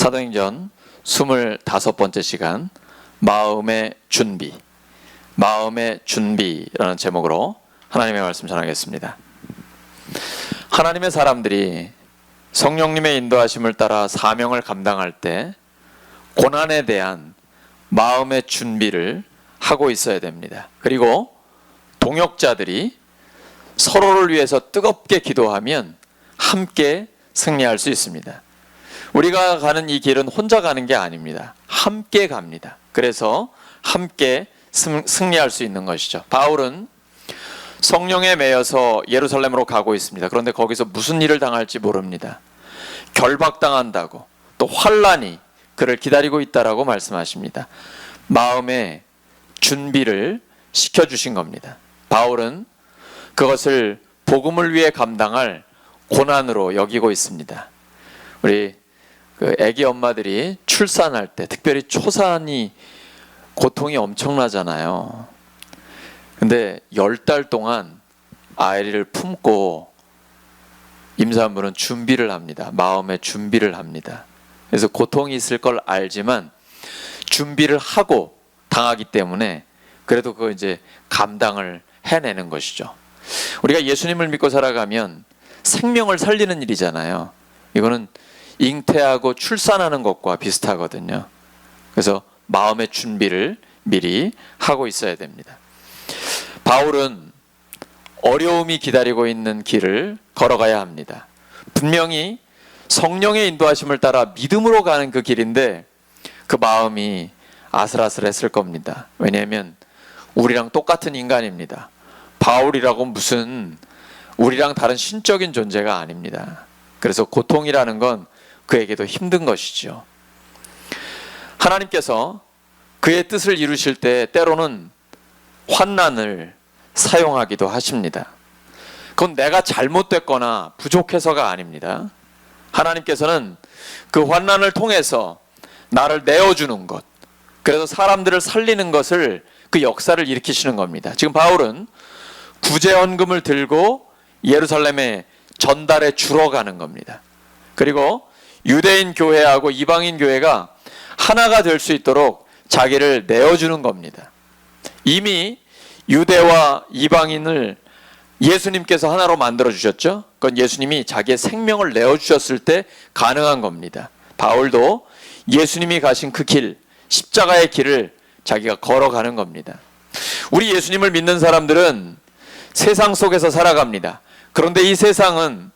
사도행전 25번째 시간 마음의 준비라는 제목으로 하나님의 말씀 전하겠습니다. 하나님의 사람들이 성령님의 인도하심을 따라 사명을 감당할 때 고난에 대한 마음의 준비를 하고 있어야 됩니다. 그리고 동역자들이 서로를 위해서 뜨겁게 기도하면 함께 승리할 수 있습니다. 우리가 가는 이 길은 혼자 가는 게 아닙니다. 함께 갑니다. 그래서 함께 승리할 수 있는 것이죠. 바울은 성령에 매여서 예루살렘으로 가고 있습니다. 그런데 거기서 무슨 일을 당할지 모릅니다. 결박당한다고, 또 환란이 그를 기다리고 있다라고 말씀하십니다. 마음의 준비를 시켜주신 겁니다. 바울은 그것을 복음을 위해 감당할 고난으로 여기고 있습니다. 우리 아기 엄마들이 출산할 때, 특별히 초산이 고통이 엄청나잖아요. 근데 10달 동안 아이를 품고 임산부는 준비를 합니다. 마음의 준비를 합니다. 그래서 고통이 있을 걸 알지만 준비를 하고 당하기 때문에 그래도 그거 이제 감당을 해내는 것이죠. 우리가 예수님을 믿고 살아가면 생명을 살리는 일이잖아요. 이거는 잉태하고 출산하는 것과 비슷하거든요. 그래서 마음의 준비를 미리 하고 있어야 됩니다. 바울은 어려움이 기다리고 있는 길을 걸어가야 합니다. 분명히 성령의 인도하심을 따라 믿음으로 가는 그 길인데 그 마음이 아슬아슬했을 겁니다. 왜냐하면 우리랑 똑같은 인간입니다. 바울이라고 무슨 우리랑 다른 신적인 존재가 아닙니다. 그래서 고통이라는 건 그에게도 힘든 것이죠. 하나님께서 그의 뜻을 이루실 때 때로는 환난을 사용하기도 하십니다. 그건 내가 잘못됐거나 부족해서가 아닙니다. 하나님께서는 그 환난을 통해서 나를 내어주는 것, 그래서 사람들을 살리는 것을, 그 역사를 일으키시는 겁니다. 지금 바울은 구제헌금을 들고 예루살렘에 전달해 주러 가는 겁니다. 그리고 유대인 교회하고 이방인 교회가 하나가 될 수 있도록 자기를 내어주는 겁니다. 이미 유대와 이방인을 예수님께서 하나로 만들어 주셨죠. 그건 예수님이 자기의 생명을 내어주셨을 때 가능한 겁니다. 바울도 예수님이 가신 그 길, 십자가의 길을 자기가 걸어가는 겁니다. 우리 예수님을 믿는 사람들은 세상 속에서 살아갑니다. 그런데 이 세상은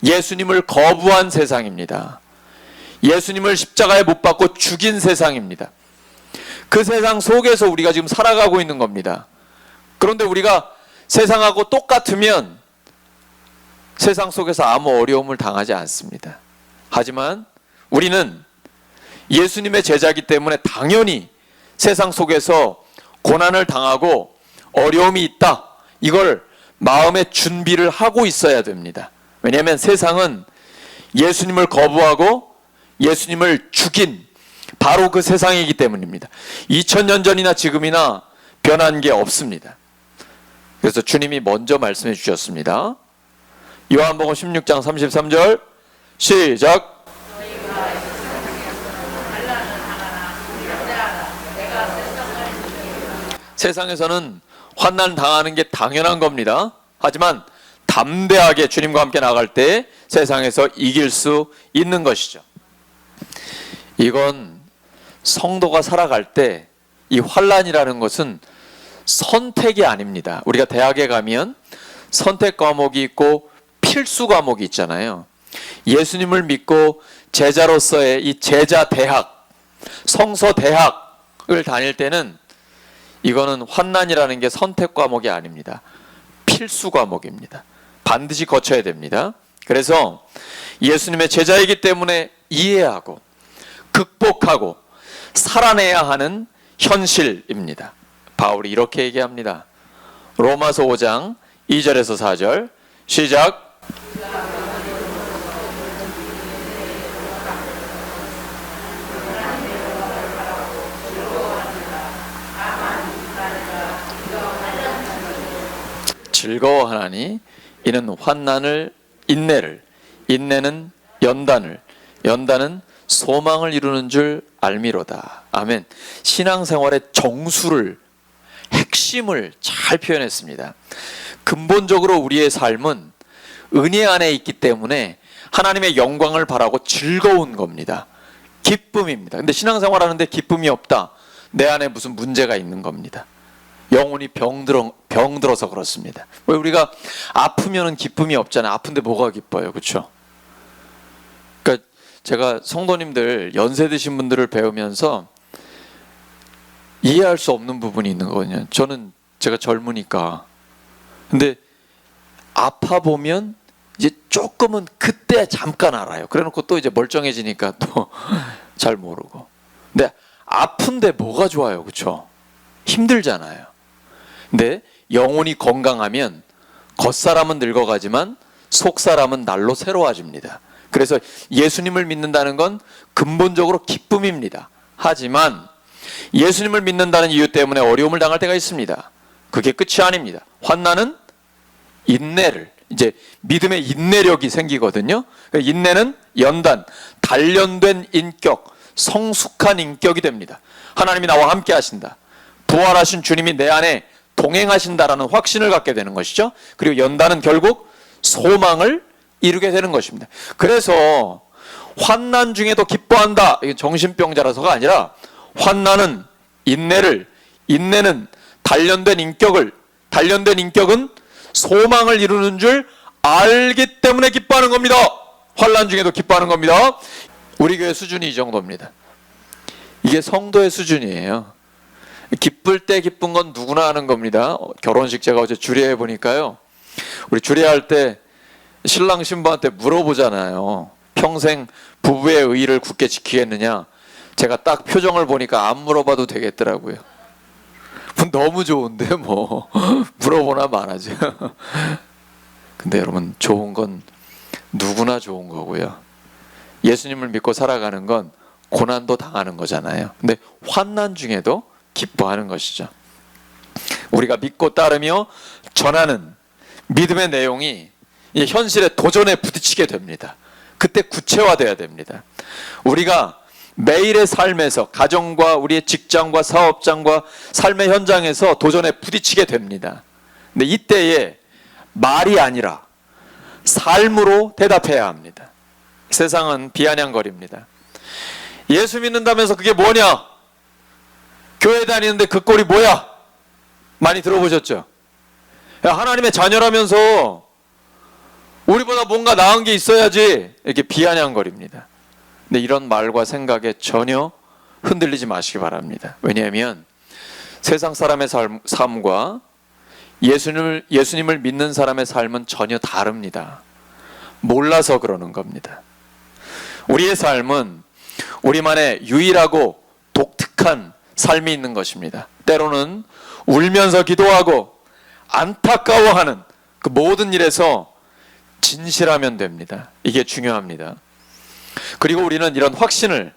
예수님을 거부한 세상입니다. 예수님을 십자가에 못 박고 죽인 세상입니다. 그 세상 속에서 우리가 지금 살아가고 있는 겁니다. 그런데 우리가 세상하고 똑같으면 세상 속에서 아무 어려움을 당하지 않습니다. 하지만 우리는 예수님의 제자이기 때문에 당연히 세상 속에서 고난을 당하고 어려움이 있다, 이걸 마음의 준비를 하고 있어야 됩니다. 왜냐하면 세상은 예수님을 거부하고 예수님을 죽인 바로 그 세상이기 때문입니다. 2000년 전이나 지금이나 변한 게 없습니다. 그래서 주님이 먼저 말씀해 주셨습니다. 요한복음 16장 33절 시작. 세상에서는 환난 당하는 게 당연한 겁니다. 하지만 담대하게 주님과 함께 나갈 때 세상에서 이길 수 있는 것이죠. 이건 성도가 살아갈 때 이 환난이라는 것은 선택이 아닙니다. 우리가 대학에 가면 선택 과목이 있고 필수 과목이 있잖아요. 예수님을 믿고 제자로서의 이 제자 대학, 성서 대학을 다닐 때는 이거는 환난이라는 게 선택 과목이 아닙니다. 필수 과목입니다. 반드시 거쳐야 됩니다. 그래서 예수님의 제자이기 때문에 이해하고 극복하고 살아내야 하는 현실입니다. 바울이 이렇게 얘기합니다. 로마서 5장 2절에서 4절 시작. 즐거워하나니 이는 환난을, 인내를, 인내는 연단을, 연단은 소망을 이루는 줄 알미로다. 아멘. 신앙생활의 정수를, 핵심을 잘 표현했습니다. 근본적으로 우리의 삶은 은혜 안에 있기 때문에 하나님의 영광을 바라고 즐거운 겁니다. 기쁨입니다. 근데 신앙생활 하는데 기쁨이 없다. 내 안에 무슨 문제가 있는 겁니다. 영혼이 병들어서 그렇습니다. 왜 우리가 아프면은 기쁨이 없잖아요. 아픈데 뭐가 기뻐요, 그렇죠? 그러니까 제가 성도님들, 연세 드신 분들을 배우면서 이해할 수 없는 부분이 있는 거거든요. 제가 젊으니까. 근데 아파 보면 이제 조금은 그때 잠깐 알아요. 그래놓고 또 이제 멀쩡해지니까 또 잘 모르고. 근데 아픈데 뭐가 좋아요, 그렇죠? 힘들잖아요. 근데 영혼이 건강하면 겉사람은 늙어가지만 속사람은 날로 새로워집니다. 그래서 예수님을 믿는다는 건 근본적으로 기쁨입니다. 하지만 예수님을 믿는다는 이유 때문에 어려움을 당할 때가 있습니다. 그게 끝이 아닙니다. 환난은 인내를, 이제 믿음의 인내력이 생기거든요. 인내는 연단, 단련된 인격, 성숙한 인격이 됩니다. 하나님이 나와 함께 하신다. 부활하신 주님이 내 안에 동행하신다라는 확신을 갖게 되는 것이죠. 그리고 연단은 결국 소망을 이루게 되는 것입니다. 그래서 환난 중에도 기뻐한다. 이게 정신병자라서가 아니라 환난은 인내를, 인내는 단련된 인격은 소망을 이루는 줄 알기 때문에 기뻐하는 겁니다. 환난 중에도 기뻐하는 겁니다. 우리 교회 수준이 이 정도입니다. 이게 성도의 수준이에요. 기쁠 때 기쁜 건 누구나 하는 겁니다. 결혼식 제가 어제 주례해 보니까요. 우리 주례할 때 신랑 신부한테 물어보잖아요. 평생 부부의 의의를 굳게 지키겠느냐. 제가 딱 표정을 보니까 안 물어봐도 되겠더라고요. 너무 좋은데 뭐 물어보나 말하죠. 근데 여러분, 좋은 건 누구나 좋은 거고요. 예수님을 믿고 살아가는 건 고난도 당하는 거잖아요. 근데 환난 중에도 기뻐하는 것이죠. 우리가 믿고 따르며 전하는 믿음의 내용이 현실의 도전에 부딪히게 됩니다. 그때 구체화돼야 됩니다. 우리가 매일의 삶에서, 가정과 우리의 직장과 사업장과 삶의 현장에서 도전에 부딪히게 됩니다. 근데 이때에 말이 아니라 삶으로 대답해야 합니다. 세상은 비아냥거립니다. 예수 믿는다면서 그게 뭐냐? 교회 다니는데 그 꼴이 뭐야? 많이 들어보셨죠? 야, 하나님의 자녀라면서 우리보다 뭔가 나은 게 있어야지, 이렇게 비아냥거립니다. 근데 이런 말과 생각에 전혀 흔들리지 마시기 바랍니다. 왜냐하면 세상 사람의 삶과 예수님을 믿는 사람의 삶은 전혀 다릅니다. 몰라서 그러는 겁니다. 우리의 삶은 우리만의 유일하고 독특한 삶이 있는 것입니다. 때로는 울면서 기도하고 안타까워하는 그 모든 일에서 진실하면 됩니다. 이게 중요합니다. 그리고 우리는 이런 확신을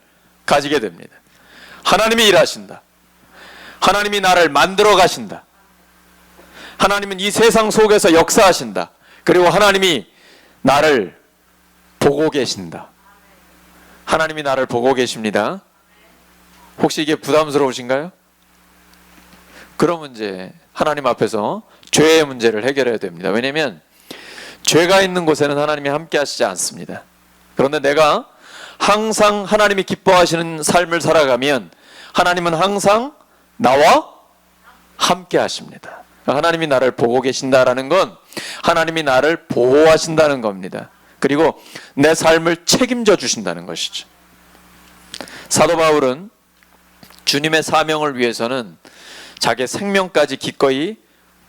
가지게 됩니다. 하나님이 일하신다. 하나님이 나를 만들어 가신다. 하나님은 이 세상 속에서 역사하신다. 그리고 하나님이 나를 보고 계신다. 하나님이 나를 보고 계십니다. 혹시 이게 부담스러우신가요? 그러면 이제 하나님 앞에서 죄의 문제를 해결해야 됩니다. 왜냐하면 죄가 있는 곳에는 하나님이 함께 하시지 않습니다. 그런데 내가 항상 하나님이 기뻐하시는 삶을 살아가면 하나님은 항상 나와 함께 하십니다. 하나님이 나를 보고 계신다라는 건 하나님이 나를 보호하신다는 겁니다. 그리고 내 삶을 책임져 주신다는 것이죠. 사도 바울은 주님의 사명을 위해서는 자기 생명까지 기꺼이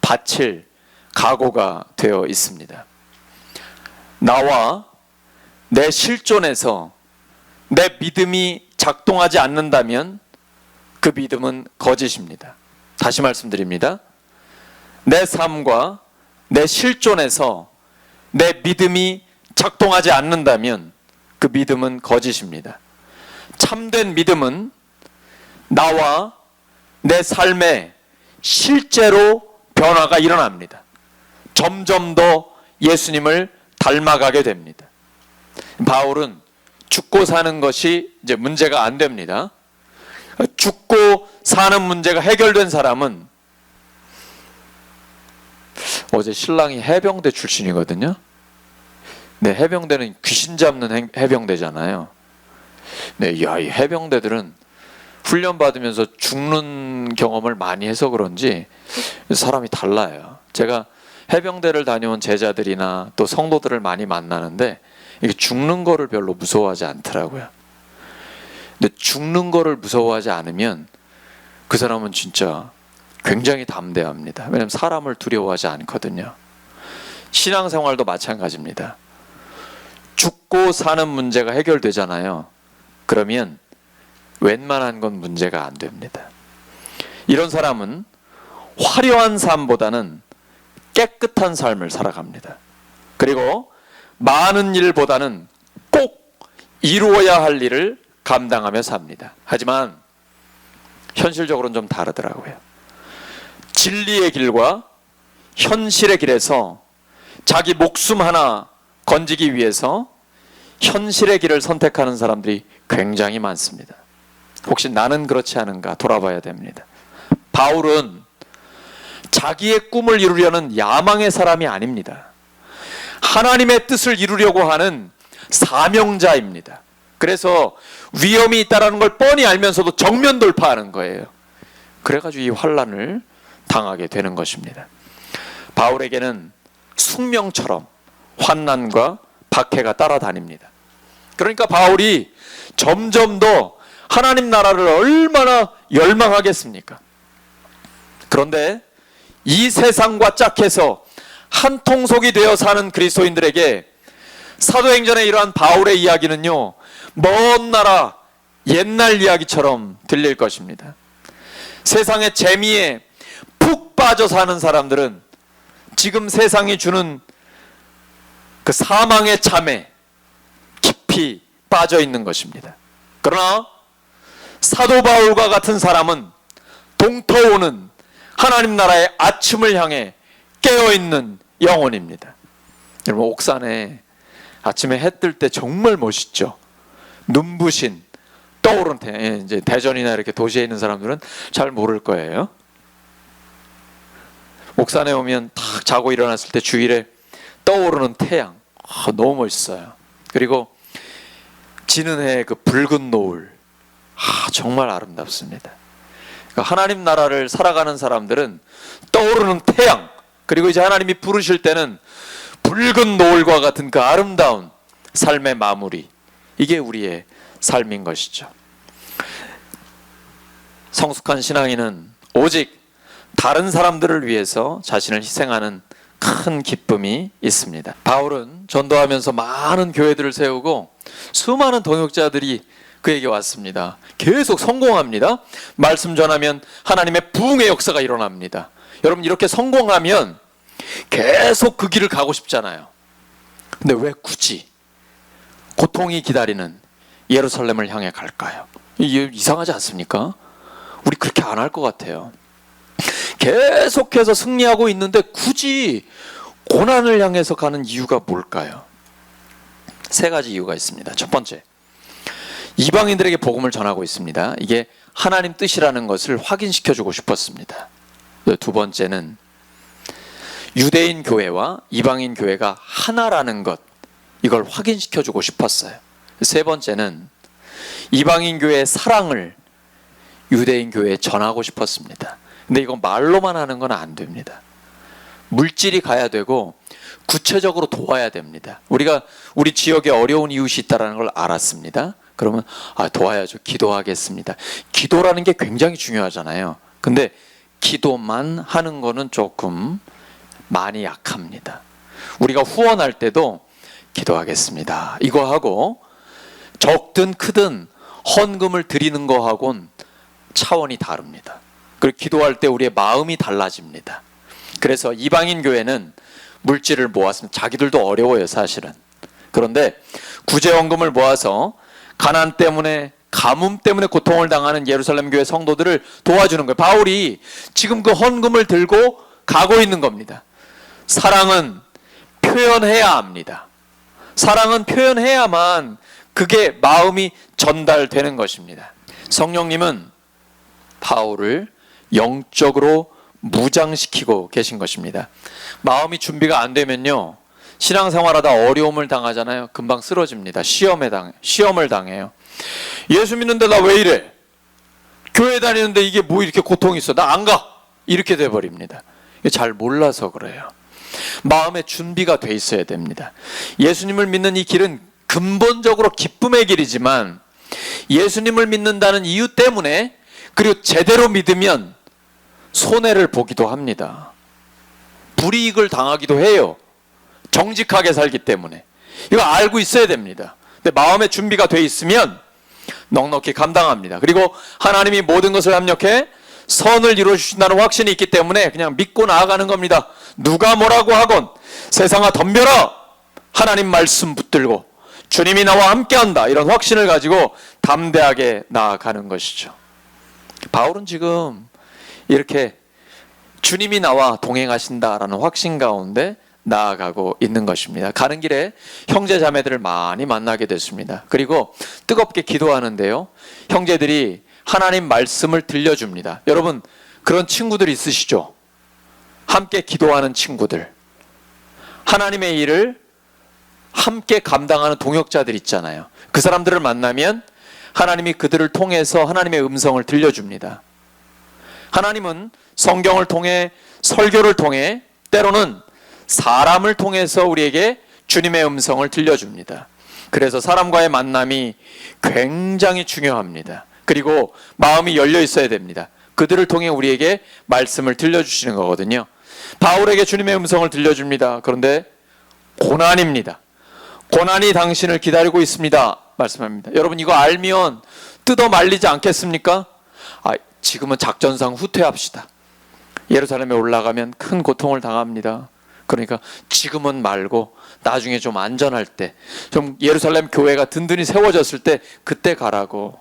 바칠 각오가 되어 있습니다. 나와 내 실존에서 내 믿음이 작동하지 않는다면 그 믿음은 거짓입니다. 다시 말씀드립니다. 내 삶과 내 실존에서 내 믿음이 작동하지 않는다면 그 믿음은 거짓입니다. 참된 믿음은 나와 내 삶에 실제로 변화가 일어납니다. 점점 더 예수님을 닮아가게 됩니다. 바울은 죽고 사는 것이 이제 문제가 안 됩니다. 죽고 사는 문제가 해결된 사람은, 어제 신랑이 해병대 출신이거든요. 네, 해병대는 귀신 잡는 해병대잖아요. 네, 야, 이 해병대들은 훈련 받으면서 죽는 경험을 많이 해서 그런지 사람이 달라요. 제가 해병대를 다녀온 제자들이나 또 성도들을 많이 만나는데 이게 죽는 거를 별로 무서워하지 않더라고요. 근데 죽는 거를 무서워하지 않으면 그 사람은 진짜 굉장히 담대합니다. 왜냐하면 사람을 두려워하지 않거든요. 신앙생활도 마찬가지입니다. 죽고 사는 문제가 해결되잖아요. 그러면 웬만한 건 문제가 안 됩니다. 이런 사람은 화려한 삶보다는 깨끗한 삶을 살아갑니다. 그리고 많은 일보다는 꼭 이루어야 할 일을 감당하며 삽니다. 하지만 현실적으로는 좀 다르더라고요. 진리의 길과 현실의 길에서 자기 목숨 하나 건지기 위해서 현실의 길을 선택하는 사람들이 굉장히 많습니다. 혹시 나는 그렇지 않은가 돌아봐야 됩니다. 바울은 자기의 꿈을 이루려는 야망의 사람이 아닙니다. 하나님의 뜻을 이루려고 하는 사명자입니다. 그래서 위험이 있다는 걸 뻔히 알면서도 정면 돌파하는 거예요. 그래가지고 이 환난을 당하게 되는 것입니다. 바울에게는 숙명처럼 환난과 박해가 따라다닙니다. 그러니까 바울이 점점 더 하나님 나라를 얼마나 열망하겠습니까? 그런데 이 세상과 짝해서 한 통속이 되어 사는 그리스도인들에게 사도행전의 이러한 바울의 이야기는요, 먼 나라 옛날 이야기처럼 들릴 것입니다. 세상의 재미에 푹 빠져 사는 사람들은 지금 세상이 주는 그 사망의 잠에 깊이 빠져 있는 것입니다. 그러나 사도 바울과 같은 사람은 동터오는 하나님 나라의 아침을 향해 깨어있는 영혼입니다. 여러분, 옥산에 아침에 해 뜰 때 정말 멋있죠. 눈부신 떠오르는 태양. 이제 대전이나 이렇게 도시에 있는 사람들은 잘 모를 거예요. 옥산에 오면 딱 자고 일어났을 때 주일에 떠오르는 태양, 너무 멋있어요. 그리고 지는 해의 그 붉은 노을, 정말 아름답습니다. 그러니까 하나님 나라를 살아가는 사람들은 떠오르는 태양, 그리고 이제 하나님이 부르실 때는 붉은 노을과 같은 그 아름다운 삶의 마무리, 이게 우리의 삶인 것이죠. 성숙한 신앙인은 오직 다른 사람들을 위해서 자신을 희생하는 큰 기쁨이 있습니다. 바울은 전도하면서 많은 교회들을 세우고 수많은 동역자들이 그에게 왔습니다. 계속 성공합니다. 말씀 전하면 하나님의 부흥의 역사가 일어납니다. 여러분, 이렇게 성공하면 계속 그 길을 가고 싶잖아요. 근데 왜 굳이 고통이 기다리는 예루살렘을 향해 갈까요? 이게 이상하지 않습니까? 우리 그렇게 안 할 것 같아요. 계속해서 승리하고 있는데 굳이 고난을 향해서 가는 이유가 뭘까요? 세 가지 이유가 있습니다. 첫 번째, 이방인들에게 복음을 전하고 있습니다. 이게 하나님 뜻이라는 것을 확인시켜주고 싶었습니다. 두 번째는 유대인 교회와 이방인 교회가 하나라는 것, 이걸 확인시켜주고 싶었어요. 세 번째는 이방인 교회의 사랑을 유대인 교회에 전하고 싶었습니다. 근데 이건 말로만 하는 건 안 됩니다. 물질이 가야 되고 구체적으로 도와야 됩니다. 우리가 우리 지역에 어려운 이웃이 있다는 걸 알았습니다. 그러면 도와야죠. 기도하겠습니다. 기도라는 게 굉장히 중요하잖아요. 근데 기도만 하는 거는 조금 많이 약합니다. 우리가 후원할 때도 기도하겠습니다, 이거 하고 적든 크든 헌금을 드리는 거하고는 차원이 다릅니다. 그리고 기도할 때 우리의 마음이 달라집니다. 그래서 이방인 교회는 물질을 모았으면 자기들도 어려워요, 사실은. 그런데 구제원금을 모아서 가난 때문에, 가뭄 때문에 고통을 당하는 예루살렘 교회 성도들을 도와주는 거예요. 바울이 지금 그 헌금을 들고 가고 있는 겁니다. 사랑은 표현해야 합니다. 사랑은 표현해야만 그게 마음이 전달되는 것입니다. 성령님은 바울을 영적으로 무장시키고 계신 것입니다. 마음이 준비가 안 되면요, 신앙생활하다 어려움을 당하잖아요. 금방 쓰러집니다. 시험을 당해요. 예수 믿는데 나 왜 이래? 교회 다니는데 이게 뭐 이렇게 고통이 있어? 나 안 가! 이렇게 돼버립니다. 잘 몰라서 그래요. 마음의 준비가 돼 있어야 됩니다. 예수님을 믿는 이 길은 근본적으로 기쁨의 길이지만 예수님을 믿는다는 이유 때문에, 그리고 제대로 믿으면 손해를 보기도 합니다. 불이익을 당하기도 해요. 정직하게 살기 때문에. 이거 알고 있어야 됩니다. 근데 마음의 준비가 돼 있으면 넉넉히 감당합니다. 그리고 하나님이 모든 것을 합력해 선을 이루어주신다는 확신이 있기 때문에 그냥 믿고 나아가는 겁니다. 누가 뭐라고 하건 세상아 덤벼라! 하나님 말씀 붙들고 주님이 나와 함께한다, 이런 확신을 가지고 담대하게 나아가는 것이죠. 바울은 지금 이렇게 주님이 나와 동행하신다라는 확신 가운데 나아가고 있는 것입니다. 가는 길에 형제 자매들을 많이 만나게 됐습니다. 그리고 뜨겁게 기도하는데요, 형제들이 하나님 말씀을 들려줍니다. 여러분, 그런 친구들 있으시죠? 함께 기도하는 친구들, 하나님의 일을 함께 감당하는 동역자들 있잖아요. 그 사람들을 만나면 하나님이 그들을 통해서 하나님의 음성을 들려줍니다. 하나님은 성경을 통해, 설교를 통해, 때로는 사람을 통해서 우리에게 주님의 음성을 들려줍니다. 그래서 사람과의 만남이 굉장히 중요합니다. 그리고 마음이 열려 있어야 됩니다. 그들을 통해 우리에게 말씀을 들려주시는 거거든요. 바울에게 주님의 음성을 들려줍니다. 그런데 고난입니다. 고난이 당신을 기다리고 있습니다 말씀합니다. 여러분, 이거 알면 뜯어 말리지 않겠습니까? 지금은 작전상 후퇴합시다. 예루살렘에 올라가면 큰 고통을 당합니다. 그러니까 지금은 말고 나중에 좀 안전할 때, 좀 예루살렘 교회가 든든히 세워졌을 때 그때 가라고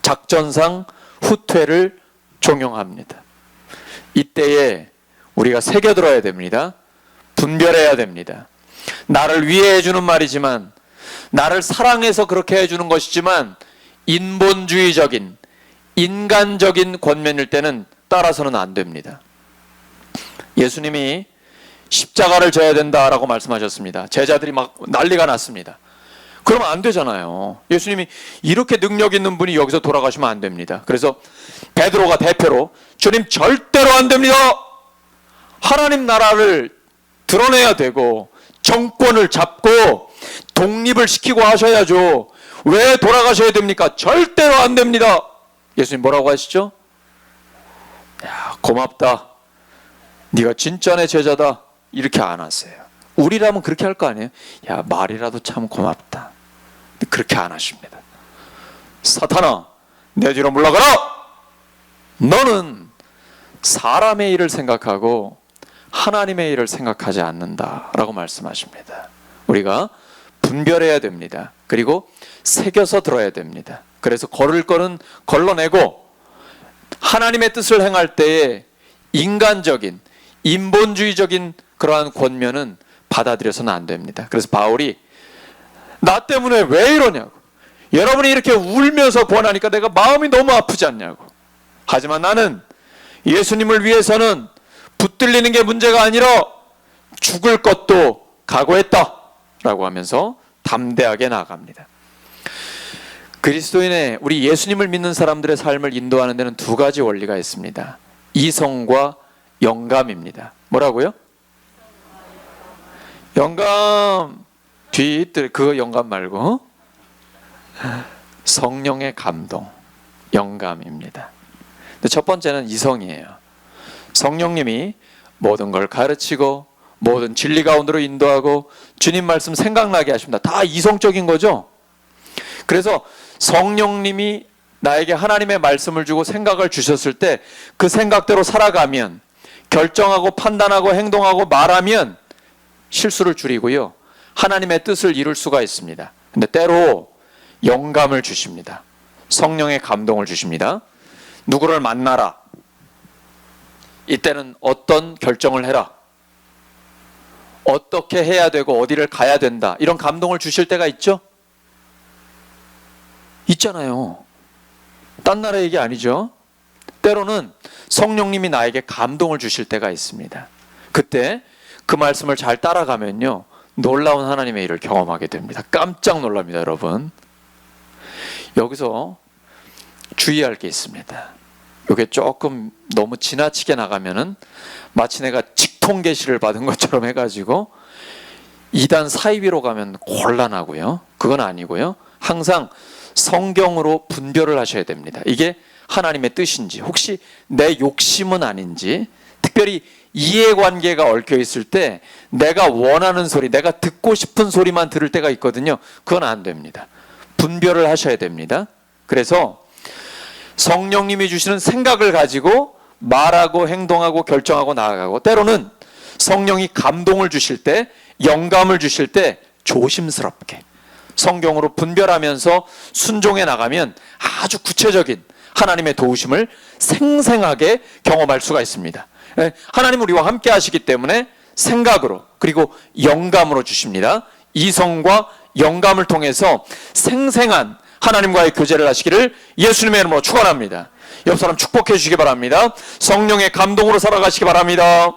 작전상 후퇴를 종용합니다. 이때에 우리가 새겨들어야 됩니다. 분별해야 됩니다. 나를 위해 해주는 말이지만, 나를 사랑해서 그렇게 해주는 것이지만 인본주의적인, 인간적인 권면일 때는 따라서는 안 됩니다. 예수님이 십자가를 져야 된다라고 말씀하셨습니다. 제자들이 막 난리가 났습니다. 그러면 안 되잖아요. 예수님이 이렇게 능력 있는 분이 여기서 돌아가시면 안 됩니다. 그래서 베드로가 대표로, 주님 절대로 안 됩니다. 하나님 나라를 드러내야 되고 정권을 잡고 독립을 시키고 하셔야죠. 왜 돌아가셔야 됩니까? 절대로 안 됩니다. 예수님 뭐라고 하시죠? 야, 고맙다. 네가 진짜 내 제자다. 이렇게 안 하세요. 우리라면 그렇게 할 거 아니에요? 야, 말이라도 참 고맙다. 그렇게 안 하십니다. 사탄아, 내 뒤로 물러가라! 너는 사람의 일을 생각하고 하나님의 일을 생각하지 않는다라고 말씀하십니다. 우리가 분별해야 됩니다. 그리고 새겨서 들어야 됩니다. 그래서 걸을 거는 걸러내고 하나님의 뜻을 행할 때에 인간적인, 인본주의적인 그러한 권면은 받아들여서는 안 됩니다. 그래서 바울이 나 때문에 왜 이러냐고, 여러분이 이렇게 울면서 권하니까 내가 마음이 너무 아프지 않냐고, 하지만 나는 예수님을 위해서는 붙들리는 게 문제가 아니라 죽을 것도 각오했다 라고 하면서 담대하게 나아갑니다. 그리스도인의, 우리 예수님을 믿는 사람들의 삶을 인도하는 데는 두 가지 원리가 있습니다. 이성과 영감입니다. 뭐라고요? 영감, 그 영감 말고 성령의 감동, 영감입니다. 근데 첫 번째는 이성이에요. 성령님이 모든 걸 가르치고 모든 진리 가운데로 인도하고 주님 말씀 생각나게 하십니다. 다 이성적인 거죠. 그래서 성령님이 나에게 하나님의 말씀을 주고 생각을 주셨을 때 그 생각대로 살아가면, 결정하고 판단하고 행동하고 말하면 실수를 줄이고요, 하나님의 뜻을 이룰 수가 있습니다. 근데 때로 영감을 주십니다. 성령의 감동을 주십니다. 누구를 만나라, 이때는 어떤 결정을 해라, 어떻게 해야 되고 어디를 가야 된다, 이런 감동을 주실 때가 있죠. 있잖아요. 딴 나라 얘기 아니죠. 때로는 성령님이 나에게 감동을 주실 때가 있습니다. 그때 그 말씀을 잘 따라가면요, 놀라운 하나님의 일을 경험하게 됩니다. 깜짝 놀랍니다, 여러분. 여기서 주의할 게 있습니다. 이게 조금 너무 지나치게 나가면은 마치 내가 직통 계시를 받은 것처럼 해가지고 이단 사이비로 가면 곤란하고요. 그건 아니고요. 항상 성경으로 분별을 하셔야 됩니다. 이게 하나님의 뜻인지, 혹시 내 욕심은 아닌지, 특별히 이해관계가 얽혀 있을 때 내가 원하는 소리, 내가 듣고 싶은 소리만 들을 때가 있거든요. 그건 안 됩니다. 분별을 하셔야 됩니다. 그래서 성령님이 주시는 생각을 가지고 말하고 행동하고 결정하고 나아가고, 때로는 성령이 감동을 주실 때, 영감을 주실 때 조심스럽게 성경으로 분별하면서 순종해 나가면 아주 구체적인 하나님의 도우심을 생생하게 경험할 수가 있습니다. 하나님은 우리와 함께 하시기 때문에 생각으로, 그리고 영감으로 주십니다. 이성과 영감을 통해서 생생한 하나님과의 교제를 하시기를 예수님의 이름으로 축원합니다. 옆 사람 축복해 주시기 바랍니다. 성령의 감동으로 살아가시기 바랍니다.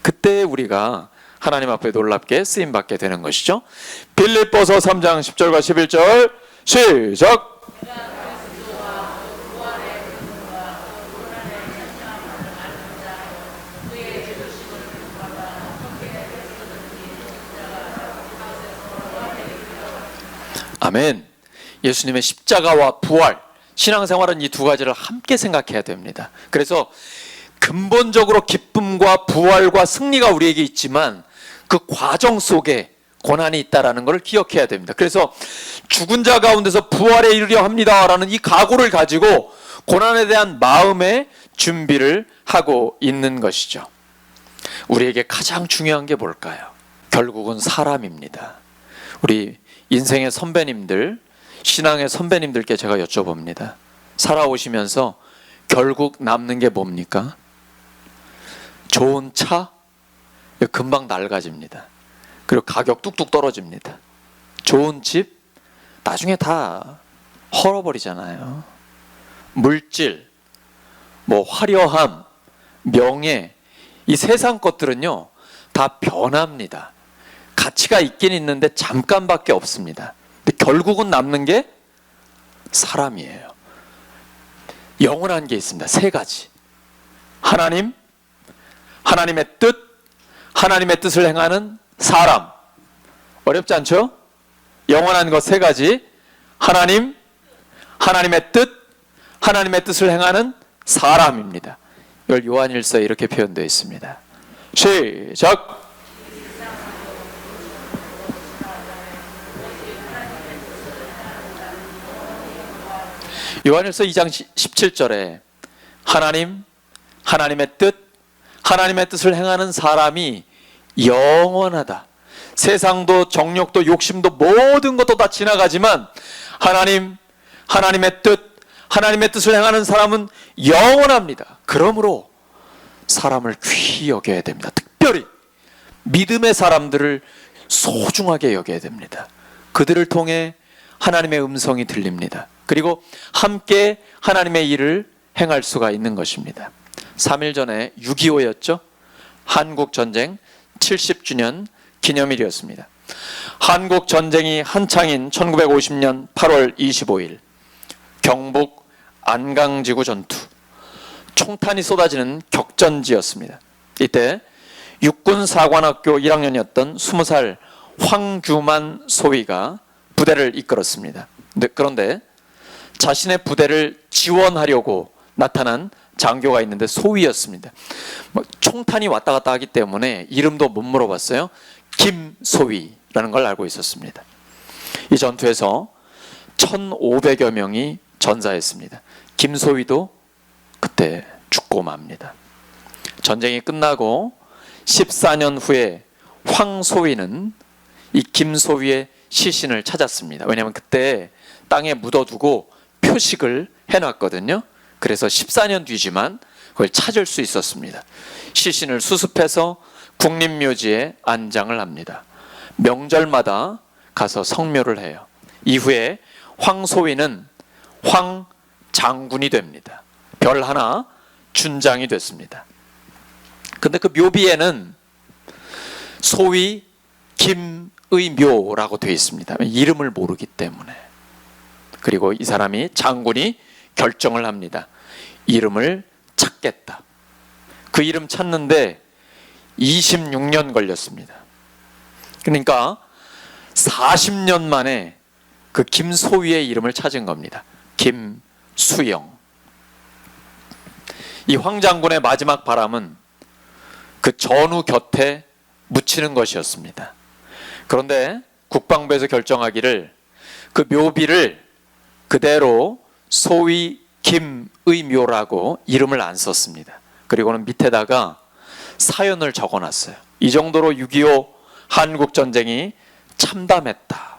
그때 우리가 하나님 앞에 놀랍게 쓰임받게 되는 것이죠. 빌립보서 3장 10절과 11절 시작. 아멘. 예수님의 십자가와 부활, 신앙생활은 이 두 가지를 함께 생각해야 됩니다. 그래서 근본적으로 기쁨과 부활과 승리가 우리에게 있지만 그 과정 속에 고난이 있다는 것을 기억해야 됩니다. 그래서 죽은 자 가운데서 부활에 이르려 합니다라는 이 각오를 가지고 고난에 대한 마음의 준비를 하고 있는 것이죠. 우리에게 가장 중요한 게 뭘까요? 결국은 사람입니다. 우리 인생의 선배님들, 신앙의 선배님들께 제가 여쭤봅니다. 살아오시면서 결국 남는 게 뭡니까? 좋은 차? 금방 낡아집니다. 그리고 가격 뚝뚝 떨어집니다. 좋은 집? 나중에 다 헐어버리잖아요. 물질, 화려함, 명예, 이 세상 것들은요 다 변합니다. 가치가 있긴 있는데 잠깐밖에 없습니다. 근데 결국은 남는 게 사람이에요. 영원한 게 있습니다. 세 가지. 하나님, 하나님의 뜻, 하나님의 뜻을 행하는 사람. 어렵지 않죠? 영원한 것 세 가지. 하나님, 하나님의 뜻, 하나님의 뜻을 행하는 사람입니다. 이걸 요한일서에 이렇게 표현되어 있습니다. 시작. 요한일서 2장 17절에 하나님, 하나님의 뜻, 하나님의 뜻을 행하는 사람이 영원하다. 세상도 정욕도 욕심도 모든 것도 다 지나가지만 하나님, 하나님의 뜻, 하나님의 뜻을 행하는 사람은 영원합니다. 그러므로 사람을 귀히 여겨야 됩니다. 특별히 믿음의 사람들을 소중하게 여겨야 됩니다. 그들을 통해 하나님의 음성이 들립니다. 그리고 함께 하나님의 일을 행할 수가 있는 것입니다. 3일 전에 6.25였죠. 한국전쟁 70주년 기념일이었습니다. 한국전쟁이 한창인 1950년 8월 25일 경북 안강지구 전투, 총탄이 쏟아지는 격전지였습니다. 이때 육군사관학교 1학년이었던 20살 황규만 소위가 부대를 이끌었습니다. 그런데 자신의 부대를 지원하려고 나타난 장교가 있는데 소위였습니다. 총탄이 왔다 갔다 하기 때문에 이름도 못 물어봤어요. 김소위라는 걸 알고 있었습니다. 이 전투에서 1,500여 명이 전사했습니다. 김소위도 그때 죽고 맙니다. 전쟁이 끝나고 14년 후에 황소위는 이 김소위의 시신을 찾았습니다. 왜냐하면 그때 땅에 묻어두고 표식을 해놨거든요. 그래서 14년 뒤지만 그걸 찾을 수 있었습니다. 시신을 수습해서 국립묘지에 안장을 합니다. 명절마다 가서 성묘를 해요. 이후에 황소위는 황장군이 됩니다. 별 하나 준장이 됐습니다. 근데 그 묘비에는 소위 김의묘라고 되어 있습니다. 이름을 모르기 때문에. 그리고 이 사람이 장군이 결정을 합니다. 이름을 찾겠다. 그 이름 찾는데 26년 걸렸습니다. 그러니까 40년 만에 그 김소위의 이름을 찾은 겁니다. 김수영. 이 황장군의 마지막 바람은 그 전우 곁에 묻히는 것이었습니다. 그런데 국방부에서 결정하기를 그 묘비를 그대로 소위 김의묘라고 이름을 안 썼습니다. 그리고는 밑에다가 사연을 적어놨어요. 이 정도로 6.25 한국전쟁이 참담했다,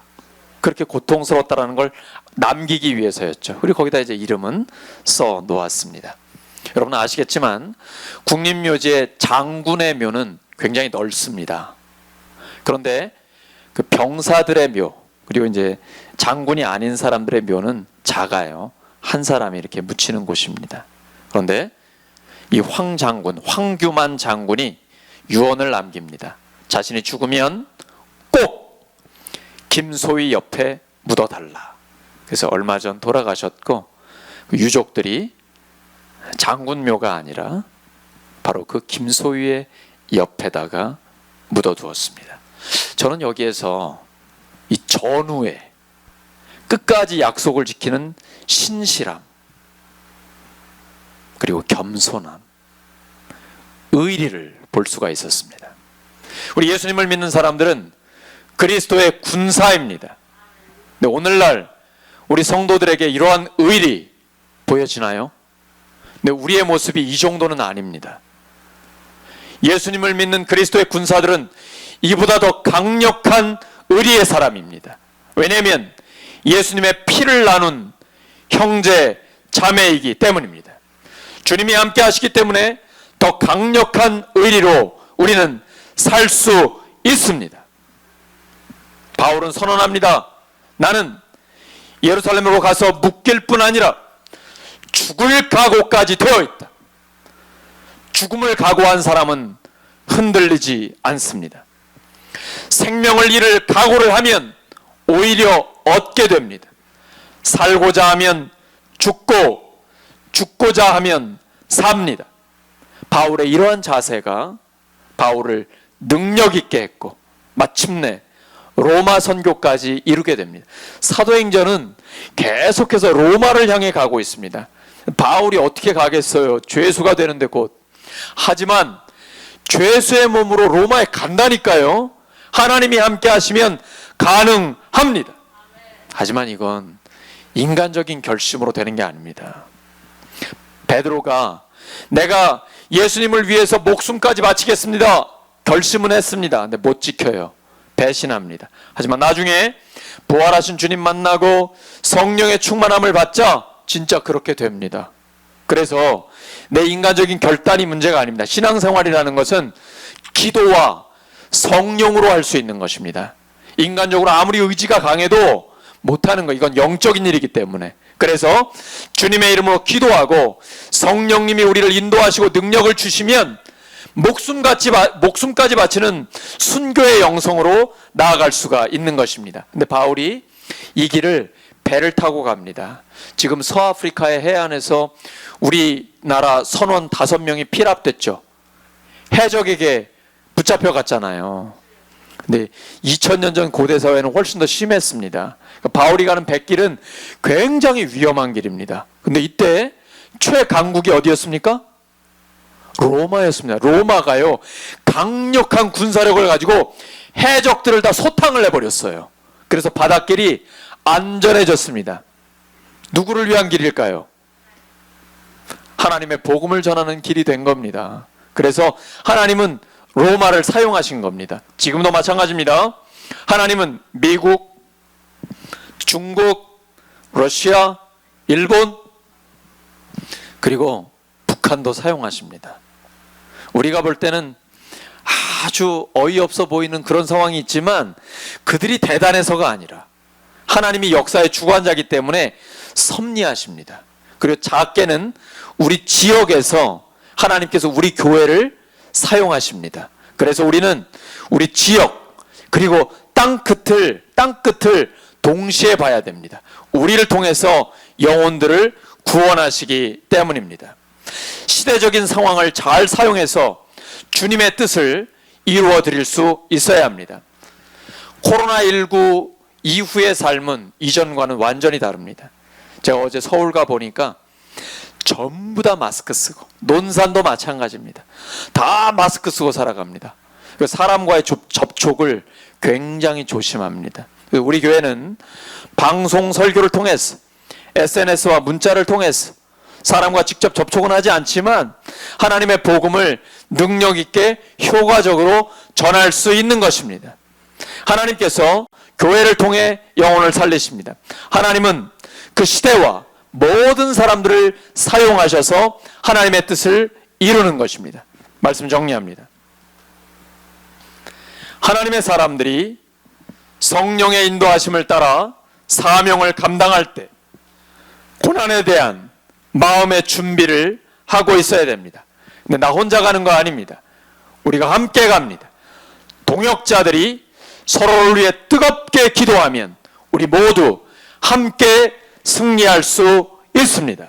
그렇게 고통스러웠다라는 걸 남기기 위해서였죠. 그리고 거기다 이제 이름은 써 놓았습니다. 여러분 아시겠지만 국립묘지의 장군의 묘는 굉장히 넓습니다. 그런데 그 병사들의 묘, 그리고 이제 장군이 아닌 사람들의 묘는 작아요. 한 사람이 이렇게 묻히는 곳입니다. 그런데 이 황장군, 황규만 장군이 유언을 남깁니다. 자신이 죽으면 꼭 김소위 옆에 묻어달라. 그래서 얼마 전 돌아가셨고 그 유족들이 장군묘가 아니라 바로 그 김소위의 옆에다가 묻어두었습니다. 저는 여기에서 이 전후의 끝까지 약속을 지키는 신실함, 그리고 겸손함, 의리를 볼 수가 있었습니다. 우리 예수님을 믿는 사람들은 그리스도의 군사입니다. 근데 오늘날 우리 성도들에게 이러한 의리 보여지나요? 근데 우리의 모습이 이 정도는 아닙니다. 예수님을 믿는 그리스도의 군사들은 이보다 더 강력한 의리의 사람입니다. 왜냐하면 예수님의 피를 나눈 형제 자매이기 때문입니다. 주님이 함께 하시기 때문에 더 강력한 의리로 우리는 살 수 있습니다. 바울은 선언합니다. 나는 예루살렘으로 가서 묶일 뿐 아니라 죽을 각오까지 되어 있다. 죽음을 각오한 사람은 흔들리지 않습니다. 생명을 잃을 각오를 하면 오히려 얻게 됩니다. 살고자 하면 죽고, 죽고자 하면 삽니다. 바울의 이러한 자세가 바울을 능력 있게 했고 마침내 로마 선교까지 이루게 됩니다. 사도행전은 계속해서 로마를 향해 가고 있습니다. 바울이 어떻게 가겠어요? 죄수가 되는데 곧. 하지만 죄수의 몸으로 로마에 간다니까요. 하나님이 함께 하시면 가능합니다. 하지만 이건 인간적인 결심으로 되는 게 아닙니다. 베드로가 내가 예수님을 위해서 목숨까지 바치겠습니다, 결심은 했습니다. 근데 못 지켜요. 배신합니다. 하지만 나중에 부활하신 주님 만나고 성령의 충만함을 받자 진짜 그렇게 됩니다. 그래서 내 인간적인 결단이 문제가 아닙니다. 신앙생활이라는 것은 기도와 성령으로 할 수 있는 것입니다. 인간적으로 아무리 의지가 강해도 못하는 거, 이건 영적인 일이기 때문에. 그래서 주님의 이름으로 기도하고 성령님이 우리를 인도하시고 능력을 주시면 목숨까지 바치는 순교의 영성으로 나아갈 수가 있는 것입니다. 근데 바울이 이 길을 배를 타고 갑니다. 지금 서아프리카의 해안에서 우리나라 선원 5명이 피랍됐죠. 해적에게 붙잡혀 갔잖아요. 근데 2000년 전 고대 사회는 훨씬 더 심했습니다. 그러니까 바울이 가는 백길은 굉장히 위험한 길입니다. 근데 이때 최강국이 어디였습니까? 로마였습니다. 로마가요, 강력한 군사력을 가지고 해적들을 다 소탕을 내버렸어요. 그래서 바닷길이 안전해졌습니다. 누구를 위한 길일까요? 하나님의 복음을 전하는 길이 된 겁니다. 그래서 하나님은 로마를 사용하신 겁니다. 지금도 마찬가지입니다. 하나님은 미국, 중국, 러시아, 일본, 그리고 북한도 사용하십니다. 우리가 볼 때는 아주 어이없어 보이는 그런 상황이 있지만 그들이 대단해서가 아니라 하나님이 역사의 주관자이기 때문에 섭리하십니다. 그리고 작게는 우리 지역에서 하나님께서 우리 교회를 사용하십니다. 그래서 우리는 우리 지역 그리고 땅끝을 동시에 봐야 됩니다. 우리를 통해서 영혼들을 구원하시기 때문입니다. 시대적인 상황을 잘 사용해서 주님의 뜻을 이루어 드릴 수 있어야 합니다. 코로나19 이후의 삶은 이전과는 완전히 다릅니다. 제가 어제 서울 가 보니까 전부 다 마스크 쓰고, 논산도 마찬가지입니다. 다 마스크 쓰고 살아갑니다. 사람과의 접촉을 굉장히 조심합니다. 우리 교회는 방송 설교를 통해서, SNS와 문자를 통해서 사람과 직접 접촉은 하지 않지만 하나님의 복음을 능력 있게 효과적으로 전할 수 있는 것입니다. 하나님께서 교회를 통해 영혼을 살리십니다. 하나님은 그 시대와 모든 사람들을 사용하셔서 하나님의 뜻을 이루는 것입니다. 말씀 정리합니다. 하나님의 사람들이 성령의 인도하심을 따라 사명을 감당할 때 고난에 대한 마음의 준비를 하고 있어야 됩니다. 근데 나 혼자 가는 거 아닙니다. 우리가 함께 갑니다. 동역자들이 서로를 위해 뜨겁게 기도하면 우리 모두 함께 승리할 수 있습니다.